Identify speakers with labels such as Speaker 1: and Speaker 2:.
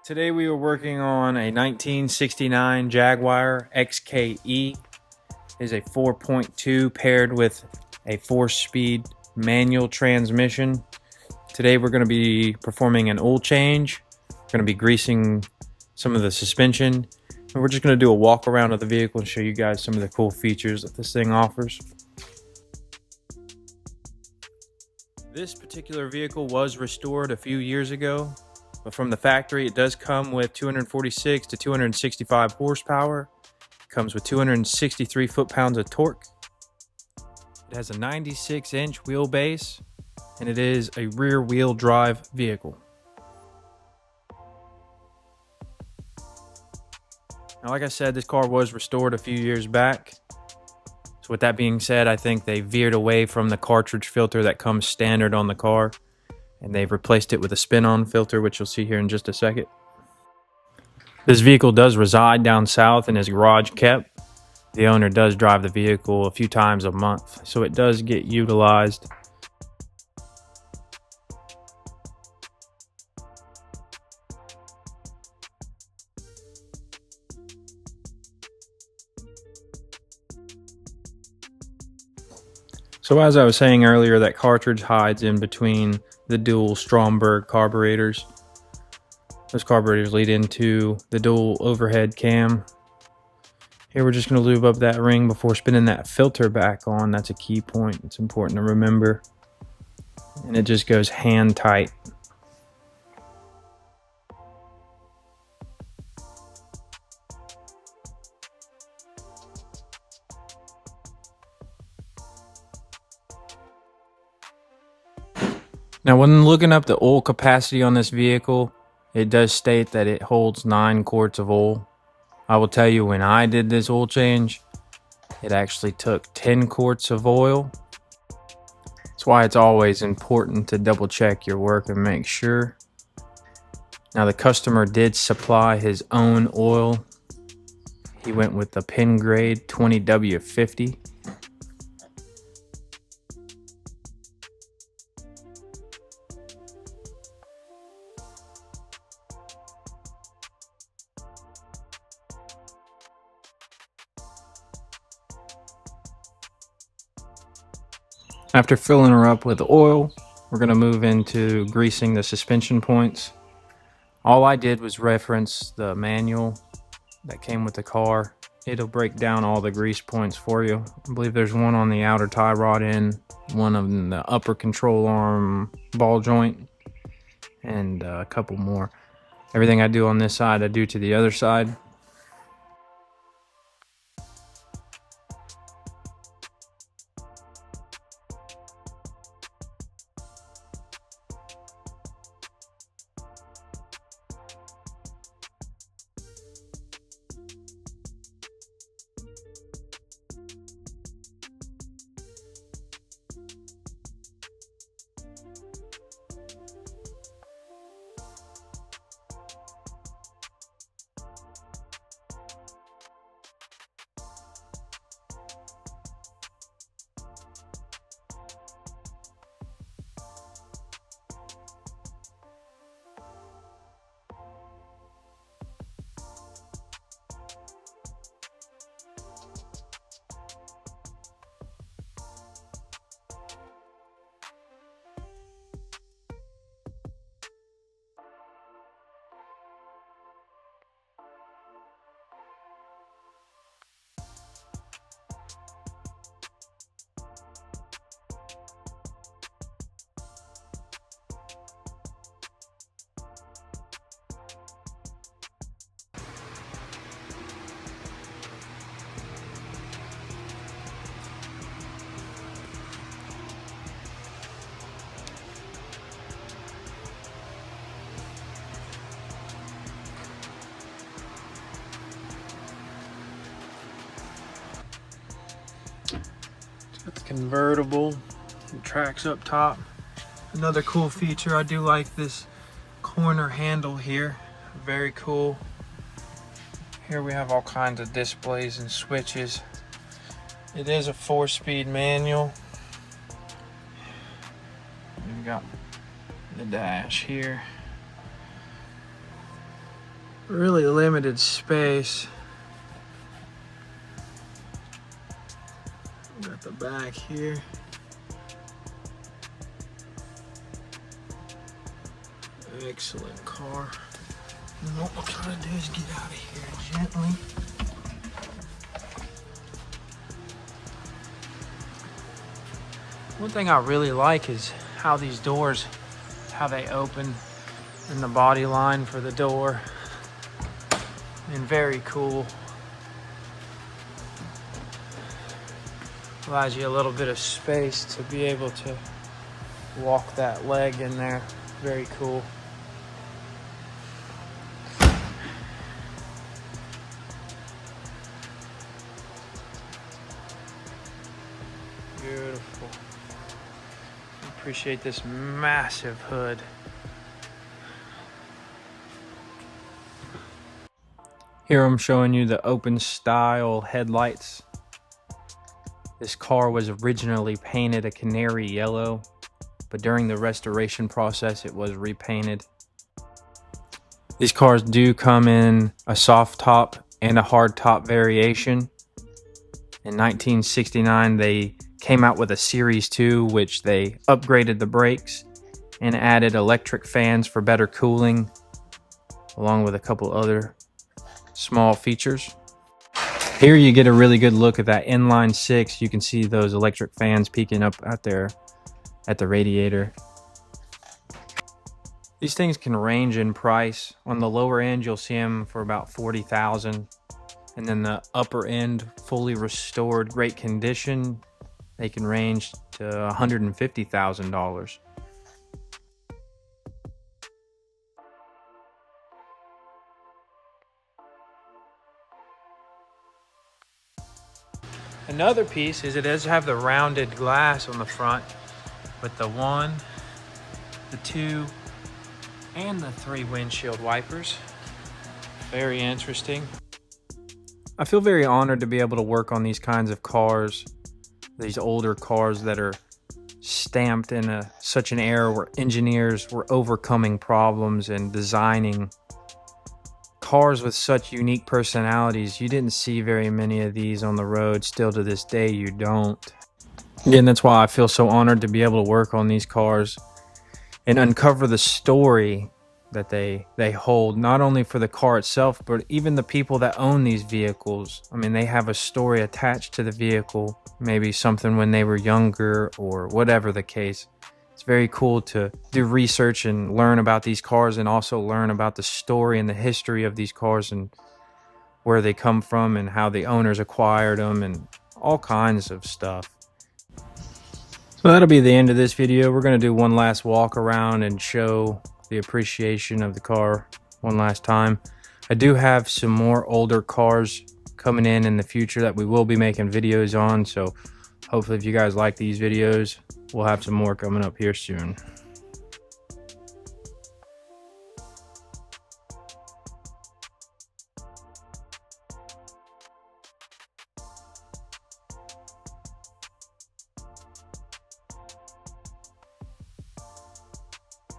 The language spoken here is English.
Speaker 1: Today we are working on a 1969 Jaguar XKE. It is a 4.2 paired with a 4-speed manual transmission. Today we're going to be performing an oil change. We're going to be greasing some of the suspension. And we're just going to do a walk around of the vehicle and show you guys some of the cool features that this thing offers. This particular vehicle was restored a few years ago. But from the factory, it does come with 246 to 265 horsepower. It comes with 263 foot-pounds of torque. It has a 96-inch wheelbase, and it is a rear-wheel drive vehicle. Now, like I said, this car was restored a few years back. So with that being said, I think they veered away from the cartridge filter that comes standard on the car, and they've replaced it with a spin-on filter, which you'll see here in just a second. This vehicle does reside down south and is garage kept. The owner does drive the vehicle a few times a month, so it does get utilized. So as I was saying earlier, that cartridge hides in between the dual Stromberg carburetors. Those carburetors lead into the dual overhead cam. Here we're just going to lube up that ring before spinning that filter back on. That's a key point. It's important to remember. And it just goes hand tight. Now, when looking up the oil capacity on this vehicle, it does state that it holds 9 quarts of oil. I will tell you, when I did this oil change, it actually took 10 quarts of oil. That's why it's always important to double check your work and make sure. Now, the customer did supply his own oil. He went with the Pen Grade 20W50. After filling her up with oil, we're going to move into greasing the suspension points. All I did was reference the manual that came with the car. It'll break down all the grease points for you. I believe there's one on the outer tie rod end, one on the upper control arm ball joint, and a couple more. Everything I do on this side, I do to the other side. Got the convertible, and tracks up top. Another cool feature, I do like this corner handle here. Very cool. Here we have all kinds of displays and switches. It is a 4-speed manual. We've got the dash here. really limited space. Got the back here. Excellent car. And what we'll try to do is get out of here gently. One thing I really like is how these doors, how they open and the body line for the door. And very cool. Allows you a little bit of space to be able to walk that leg in there. Very cool. Beautiful. Appreciate this massive hood. Here I'm showing you the open style headlights. This car was originally painted a canary yellow, but during the restoration process it was repainted. These cars do come in a soft top and a hard top variation. In 1969 they came out with a Series 2, which they upgraded the brakes and added electric fans for better cooling, along with a couple other small features. Here you get a really good look at that inline 6. You can see those electric fans peeking up out there at the radiator. These things can range in price. On the lower end you'll see them for about $40,000, and then the upper end, fully restored, great condition, they can range to $150,000. Another piece is it does have the rounded glass on the front with the 1, the 2, and the 3 windshield wipers. Very interesting. I feel very honored to be able to work on these kinds of cars, these older cars that are stamped in such an era where engineers were overcoming problems and designing cars with such unique personalities. You didn't see very many of these on the road. Still to this day you don't. Again, that's why I feel so honored to be able to work on these cars and uncover the story that they hold, not only for the car itself, but even the people that own these vehicles. I mean, they have a story attached to the vehicle, maybe something when they were younger or whatever the case. It's very cool to do research and learn about these cars, and also learn about the story and the history of these cars and where they come from and how the owners acquired them and all kinds of stuff. So that'll be the end of this video. We're going to do one last walk around and show the appreciation of the car one last time. I do have some more older cars coming in the future that we will be making videos on, so hopefully if you guys like these videos, we'll have some more coming up here soon.